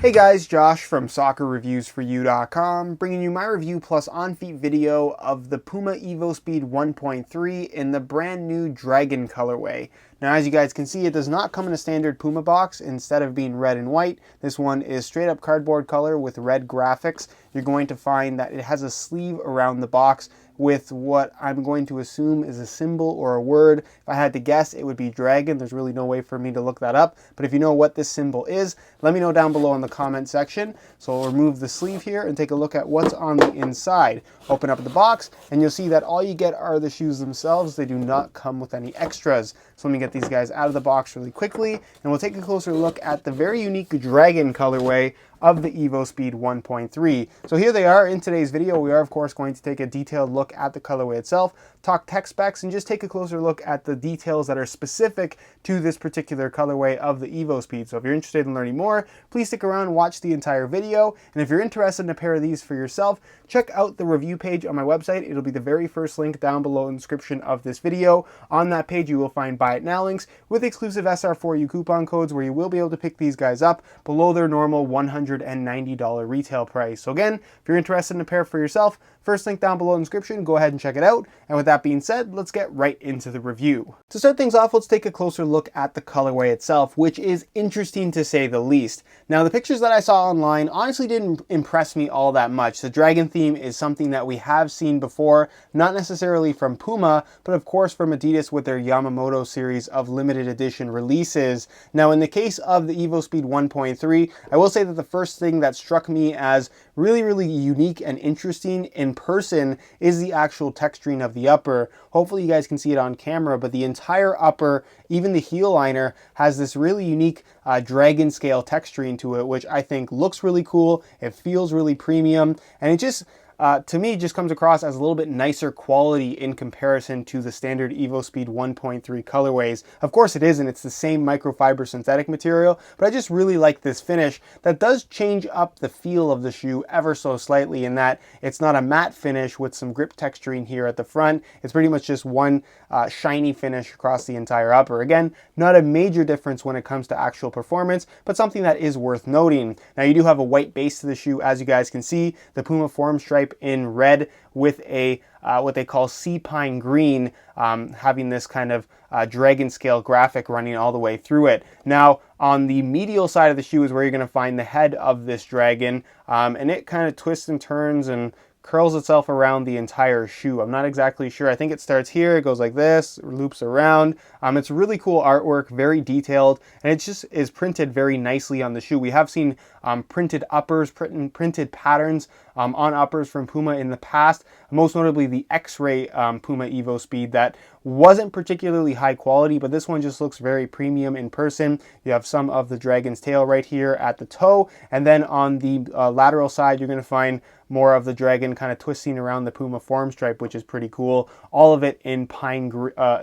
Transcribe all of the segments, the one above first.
Hey guys, Josh from soccerreviewsforyou.com, bringing you my review plus on-feet video of the Puma evoSPEED 1.3 in the brand new Dragon colorway. Now, as you guys can see, it does not come in a standard Puma box. Instead of being red and white, this one is straight up cardboard color with red graphics. You're going to find that it has a sleeve around the box with what I'm going to assume is a symbol or a word. If I had to guess, it would be dragon. There's really no way for me to look that up. But if you know what this symbol is, let me know down below in the comment section. So I'll remove the sleeve here and take a look at what's on the inside. Open up the box and you'll see that all you get are the shoes themselves. They do not come with any extras. So let me get these guys out of the box really quickly and we'll take a closer look at the very unique Dragon colorway of the evoSPEED 1.3. So here they are in today's video. We are of course going to take a detailed look at the colorway itself, talk tech specs, and just take a closer look at the details that are specific to this particular colorway of the evoSPEED. So if you're interested in learning more, please stick around and watch the entire video. And if you're interested in a pair of these for yourself, check out the review page on my website. It'll be the very first link down below in the description of this video. On that page you will find buy it now links with exclusive SR4U coupon codes where you will be able to pick these guys up below their normal $190 retail price. So again, if you're interested in a pair for yourself, first link down below in the description, go ahead and check it out. And with that being said, let's get right into the review. To start things off, let's take a closer look at the colorway itself, which is interesting to say the least. Now, the pictures that I saw online honestly didn't impress me all that much. The dragon theme is something that we have seen before, not necessarily from Puma, but of course from Adidas with their Yamamoto series of limited edition releases. Now, in the case of the evoSPEED 1.3, I will say that the first thing that struck me as really unique and interesting in person is the actual texturing of the upper. Hopefully you guys can see it on camera, but the entire upper, even the heel liner, has this really unique dragon scale texturing to it, which I think looks really cool. It feels really premium, and it just to me, just comes across as a little bit nicer quality in comparison to the standard evoSPEED 1.3 colorways. Of course it isn't, it's the same microfiber synthetic material, but I just really like this finish that does change up the feel of the shoe ever so slightly in that it's not a matte finish with some grip texturing here at the front. It's pretty much just one shiny finish across the entire upper. Again, not a major difference when it comes to actual performance, but something that is worth noting. Now, you do have a white base to the shoe, as you guys can see, the Puma form stripe in red with a what they call sea pine green, having this kind of dragon scale graphic running all the way through it. Now, on the medial side of the shoe is where you're going to find the head of this dragon, and it kind of twists and turns and curls itself around the entire shoe. I'm not exactly sure. I think it starts here, it goes like this, loops around. It's really cool artwork, very detailed, and it just is printed very nicely on the shoe. We have seen printed uppers, printed patterns on uppers from Puma in the past, most notably the X-Ray Puma evoSPEED that wasn't particularly high quality, but this one just looks very premium in person. You have some of the dragon's tail right here at the toe, and then on the lateral side, you're going to find more of the dragon kind of twisting around the Puma form stripe, which is pretty cool. All of it in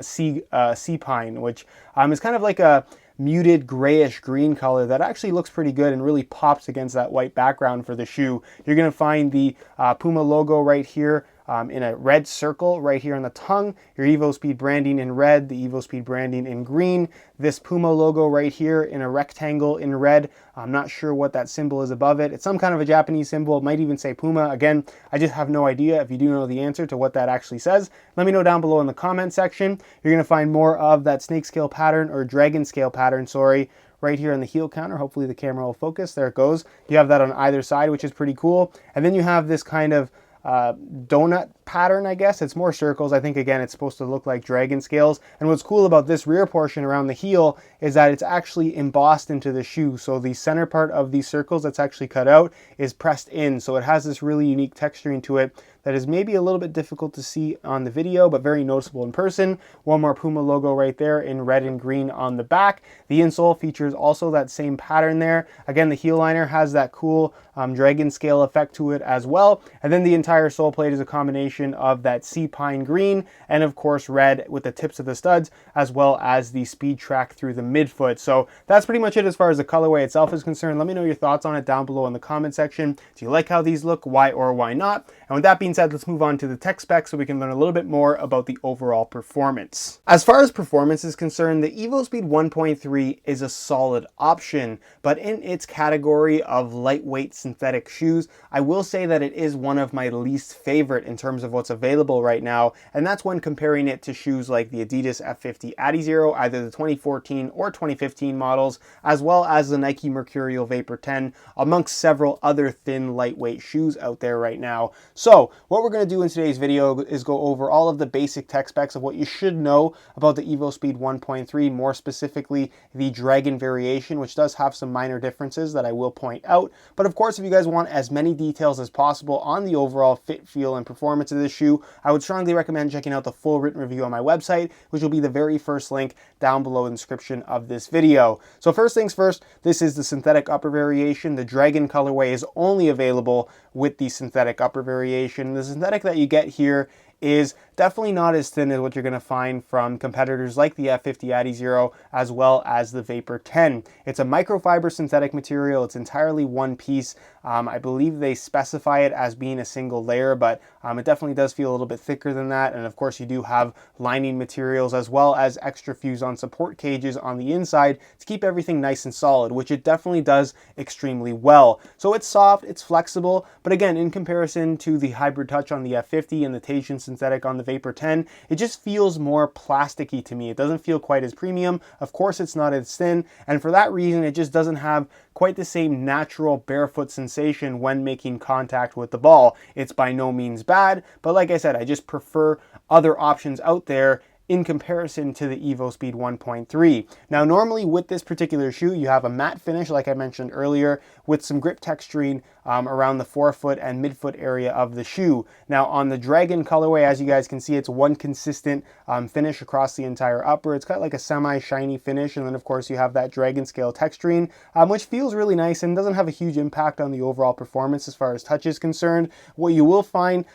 sea pine, which is kind of like a muted grayish green color that actually looks pretty good and really pops against that white background for the shoe. You're going to find the Puma logo right here in a red circle right here on the tongue, your evoSPEED branding in red, the evoSPEED branding in green, this Puma logo right here in a rectangle in red. I'm not sure what that symbol is above it. It's some kind of a Japanese symbol. It might even say Puma. Again, I just have no idea. If you do know the answer to what that actually says, let me know down below in the comment section. You're going to find more of that snake scale pattern, or dragon scale pattern, sorry, right here on the heel counter. Hopefully the camera will focus. There it goes. You have that on either side, which is pretty cool. And then you have this kind of donut pattern, I guess. It's more circles. I think, again, it's supposed to look like dragon scales. And what's cool about this rear portion around the heel is that it's actually embossed into the shoe. So the center part of these circles that's actually cut out is pressed in. So it has this really unique texturing to it that is maybe a little bit difficult to see on the video, but very noticeable in person. One more Puma logo right there in red and green on the back. The insole features also that same pattern there. Again, the heel liner has that cool dragon scale effect to it as well. And then the entire sole plate is a combination of that sea pine green and of course red with the tips of the studs, as well as the speed track through the midfoot. So that's pretty much it as far as the colorway itself is concerned. Let me know your thoughts on it down below in the comment section. Do you like how these look? Why or why not? And with that being said, let's move on to the tech specs so we can learn a little bit more about the overall performance. As far as performance is concerned, the evoSPEED 1.3 is a solid option, but in its category of lightweight synthetic shoes, I will say that it is one of my least favorite in terms of what's available right now, and that's when comparing it to shoes like the Adidas F50 Adizero, either the 2014 or 2015 models, as well as the Nike Mercurial Vapor 10, amongst several other thin lightweight shoes out there right now. So what we're going to do in today's video is go over all of the basic tech specs of what you should know about the evoSPEED 1.3, more specifically the Dragon variation, which does have some minor differences that I will point out. But of course, if you guys want as many details as possible on the overall fit, feel, and performance of this shoe, I would strongly recommend checking out the full written review on my website, which will be the very first link down below in the description of this video. So first things first, this is the synthetic upper variation. The Dragon colorway is only available with the synthetic upper variation. The synthetic that you get here is definitely not as thin as what you're going to find from competitors like the F50 Adizero as well as the Vapor 10. It's a microfiber synthetic material. It's entirely one piece. I believe they specify it as being a single layer, but it definitely does feel a little bit thicker than that. And of course, you do have lining materials as well as extra fuse-on support cages on the inside to keep everything nice and solid, which it definitely does extremely well. So it's soft, it's flexible, but again, in comparison to the Hybrid Touch on the F50 and the Tahitian synthetic on the Vapor 10, it just feels more plasticky to me. It doesn't feel quite as premium. Of course, it's not as thin, and for that reason, it just doesn't have quite the same natural barefoot sensation when making contact with the ball. It's by no means bad, but like I said, I just prefer other options out there in comparison to the evoSPEED 1.3. Now, normally with this particular shoe, you have a matte finish, like I mentioned earlier, with some grip texturing around the forefoot and midfoot area of the shoe. Now, on the Dragon colorway, as you guys can see, it's one consistent finish across the entire upper. It's got like a semi-shiny finish, and then of course you have that Dragon scale texturing, which feels really nice and doesn't have a huge impact on the overall performance as far as touch is concerned. What you will find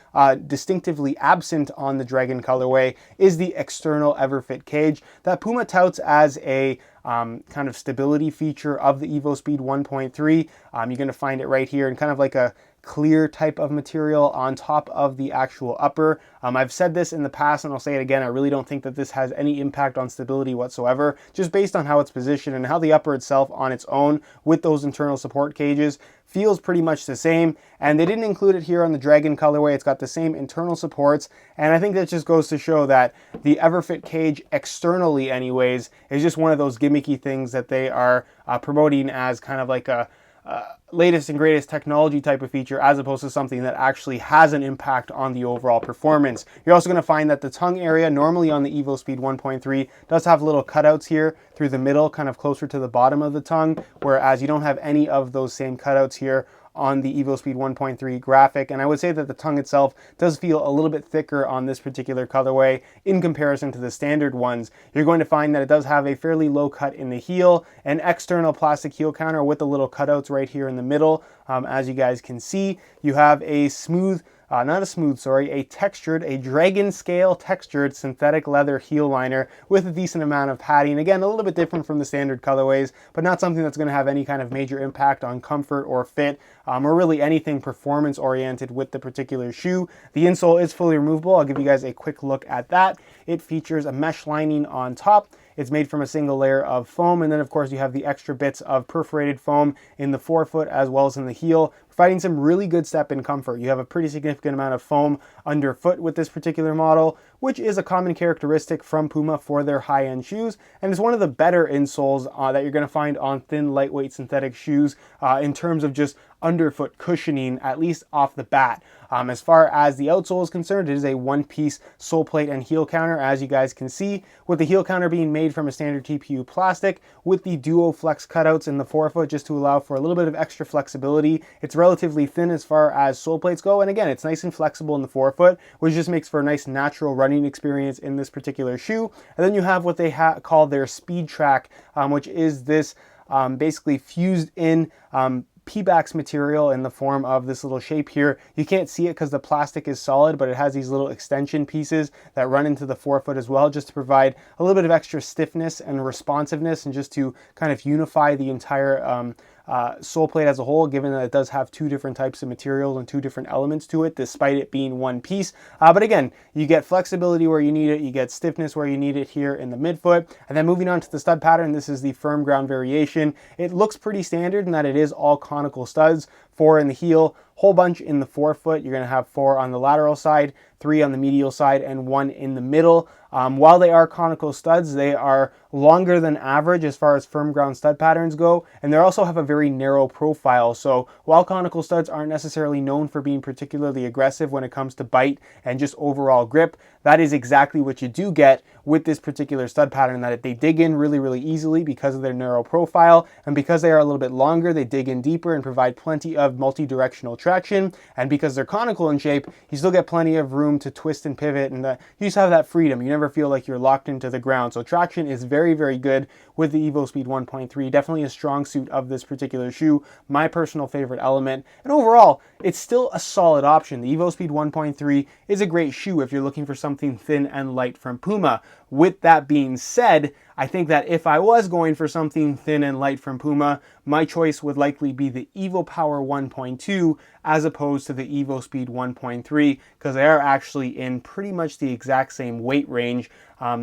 distinctively absent on the Dragon colorway is the external EverFit cage that Puma touts as a kind of stability feature of the evoSPEED 1.3. You're going to find it right here in kind of like a clear type of material on top of the actual upper. I've said this in the past and I'll say it again, I really don't think that this has any impact on stability whatsoever, just based on how it's positioned and how the upper itself on its own with those internal support cages feels pretty much the same. And they didn't include it here on the Dragon colorway. It's got the same internal supports, and I think that just goes to show that the EverFit cage externally anyways is just one of those gimmicky things that they are promoting as kind of like a latest and greatest technology type of feature, as opposed to something that actually has an impact on the overall performance. You're also going to find that the tongue area normally on the evoSPEED 1.3 does have little cutouts here through the middle, kind of closer to the bottom of the tongue, whereas you don't have any of those same cutouts here on the evoSPEED 1.3 graphic. And I would say that the tongue itself does feel a little bit thicker on this particular colorway in comparison to the standard ones. You're going to find that it does have a fairly low cut in the heel, an external plastic heel counter with the little cutouts right here in the middle. As you guys can see, you have a smooth a textured, a Dragon scale textured synthetic leather heel liner with a decent amount of padding. Again, a little bit different from the standard colorways, but not something that's going to have any kind of major impact on comfort or fit, or really anything performance oriented with the particular shoe. The insole is fully removable. I'll give you guys a quick look at that. It features a mesh lining on top. It's made from a single layer of foam, and then of course you have the extra bits of perforated foam in the forefoot as well as in the heel, providing some really good step-in comfort. You have a pretty significant amount of foam underfoot with this particular model, which is a common characteristic from Puma for their high-end shoes, and it's one of the better insoles that you're going to find on thin, lightweight synthetic shoes in terms of just underfoot cushioning, at least off the bat. As far as the outsole is concerned, it is a one-piece sole plate and heel counter, as you guys can see, with the heel counter being made from a standard TPU plastic with the duo flex cutouts in the forefoot just to allow for a little bit of extra flexibility. It's relatively thin as far as sole plates go, and again, it's nice and flexible in the forefoot, which just makes for a nice natural running experience in this particular shoe. And then you have what they call their speed track, which is this basically fused in Pebax material in the form of this little shape here. You can't see it because the plastic is solid, but it has these little extension pieces that run into the forefoot as well, just to provide a little bit of extra stiffness and responsiveness, and just to kind of unify the entire sole plate as a whole, given that it does have two different types of materials and two different elements to it, despite it being one piece. But again, you get flexibility where you need it, you get stiffness where you need it here in the midfoot. And then moving on to the stud pattern, this is the firm ground variation. It looks pretty standard in that it is all conical studs, 4 in the heel, whole bunch in the forefoot. You're going to have 4 on the lateral side, 3 on the medial side, and 1 in the middle. While they are conical studs, they are longer than average as far as firm ground stud patterns go, and they also have a very narrow profile. So while conical studs aren't necessarily known for being particularly aggressive when it comes to bite and just overall grip, that is exactly what you do get with this particular stud pattern, that they dig in really, really easily because of their narrow profile, and because they are a little bit longer, they dig in deeper and provide plenty of multi-directional traction. And because they're conical in shape, you still get plenty of room to twist and pivot, and you just have that freedom. You never feel like you're locked into the ground. So traction is very, very good with the evoSPEED 1.3. Definitely a strong suit of this particular shoe, my personal favorite element. And overall, it's still a solid option. The evoSPEED 1.3 is a great shoe if you're looking for something thin and light from Puma. With that being said, I think that if I was going for something thin and light from Puma, my choice would likely be the evoPower 1.2 as opposed to the evoSPEED 1.3, because they are actually in pretty much the exact same weight range,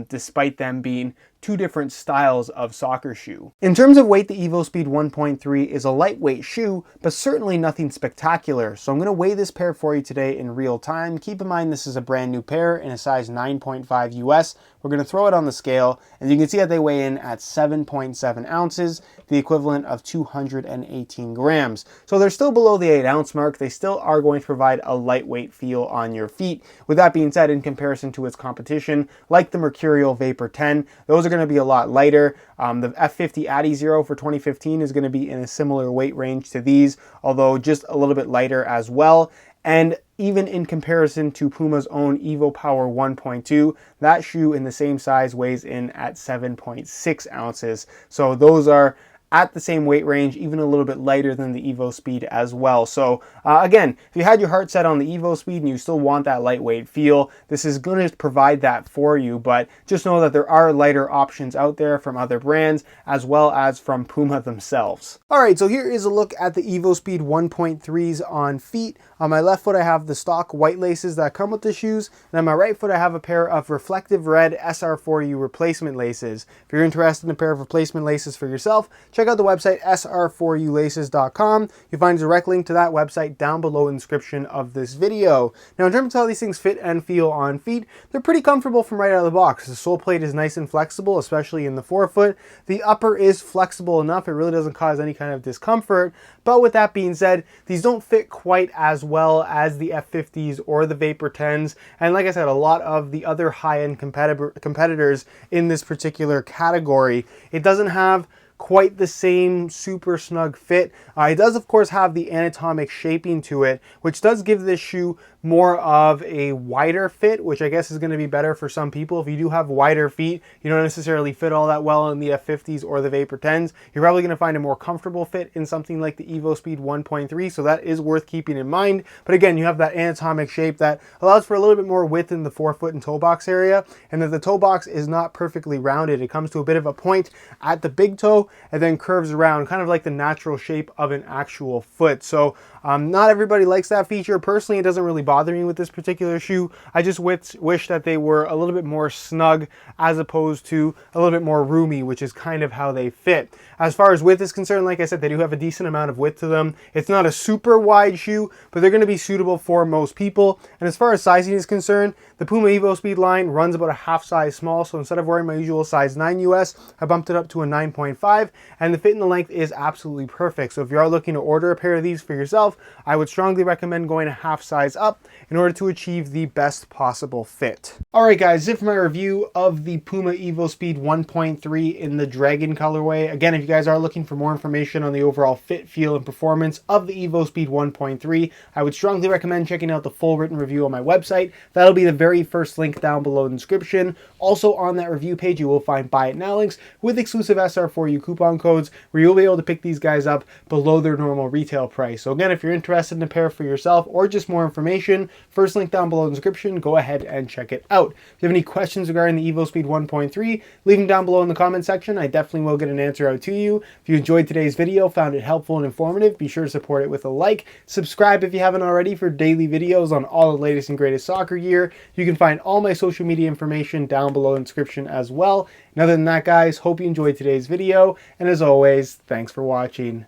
despite them being two different styles of soccer shoe. In terms of weight, the evoSPEED 1.3 is a lightweight shoe, but certainly nothing spectacular. So I'm going to weigh this pair for you today in real time. Keep in mind this is a brand new pair in a size 9.5 US. We're going to throw it on the scale, and you can see that they weigh in at 7.7 ounces, the equivalent of 218 grams. So they're still below the 8-ounce mark. They still are going to provide a lightweight feel on your feet. With that being said, in comparison to its competition, like the Mercurial Vapor 10, those are going to be a lot lighter. The F50 Addy Zero for 2015 is going to be in a similar weight range to these, although just a little bit lighter as well. And even in comparison to Puma's own evoPower 1.2, that shoe in the same size weighs in at 7.6 ounces. So those are at the same weight range, even a little bit lighter than the evoSPEED as well. So again, if you had your heart set on the evoSPEED and you still want that lightweight feel, this is going to provide that for you. But just know that there are lighter options out there from other brands as well as from Puma themselves. All right, so here is a look at the evoSPEED 1.3s on feet. On my left foot, I have the stock white laces that come with the shoes, and on my right foot, I have a pair of reflective red SR4U replacement laces. If you're interested in a pair of replacement laces for yourself, check out the website sr4ulaces.com. You'll find a direct link to that website down below in the description of this video. Now, in terms of how these things fit and feel on feet, they're pretty comfortable from right out of the box. The sole plate is nice and flexible, especially in the forefoot. The upper is flexible enough. It really doesn't cause any kind of discomfort. But with that being said, these don't fit quite as well as the F50s or the Vapor 10s. And like I said, a lot of the other high-end competitors in this particular category, it doesn't have quite the same super snug fit. It does of course have the anatomic shaping to it, which does give this shoe more of a wider fit, which I guess is going to be better for some people. If you do have wider feet, you don't necessarily fit all that well in the F50s or the Vapor 10s. You're probably going to find a more comfortable fit in something like the evoSPEED 1.3, so that is worth keeping in mind. But again, you have that anatomic shape that allows for a little bit more width in the forefoot and toe box area, and that the toe box is not perfectly rounded. It comes to a bit of a point at the big toe and then curves around, kind of like the natural shape of an actual foot. So not everybody likes that feature. Personally, it doesn't really bother me with this particular shoe. I just wish that they were a little bit more snug as opposed to a little bit more roomy, which is kind of how they fit. As far as width is concerned, like I said, they do have a decent amount of width to them. It's not a super wide shoe, but they're going to be suitable for most people. And as far as sizing is concerned, the Puma evoSPEED line runs about a half size small. So instead of wearing my usual size 9 US, I bumped it up to a 9.5, and the fit and the length is absolutely perfect. So if you are looking to order a pair of these for yourself, yourself, I would strongly recommend going a half size up in order to achieve the best possible fit. Alright guys, this is my review of the Puma evoSPEED 1.3 in the Dragon colorway. Again, if you guys are looking for more information on the overall fit, feel, and performance of the evoSPEED 1.3, I would strongly recommend checking out the full written review on my website. That'll be the very first link down below in the description. Also on that review page, you will find buy it now links with exclusive SR4U coupon codes where you'll be able to pick these guys up below their normal retail price. So again, if you're interested in a pair for yourself or just more information, first link down below in the description, go ahead and check it out. If you have any questions regarding the evoSPEED 1.3, leave them down below in the comment section. I definitely will get an answer out to you. If you enjoyed today's video, found it helpful and informative, be sure to support it with a like. Subscribe if you haven't already for daily videos on all the latest and greatest soccer gear. You can find all my social media information down below in the description as well. And other than that, guys, hope you enjoyed today's video. And as always, thanks for watching.